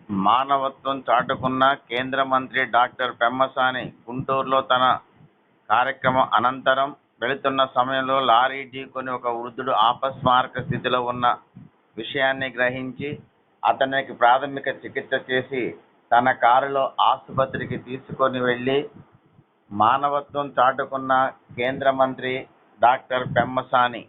మానవత్వం చాటుకున్న కేంద్ర మంత్రి డాక్టర్ పెమ్మసాని గుంటూరులో తన కార్యక్రమం అనంతరం వెళుతున్న సమయంలో లారీ ఢీకొని ఒక వృద్ధుడు అపస్మారక స్థితిలో ఉన్న విషయాన్ని గ్రహించి అతనికి ప్రాథమిక చికిత్స చేసి తన కారులో ఆసుపత్రికి తీసుకొని వెళ్ళి మానవత్వం చాటుకున్న కేంద్ర మంత్రి డాక్టర్ పెమ్మసాని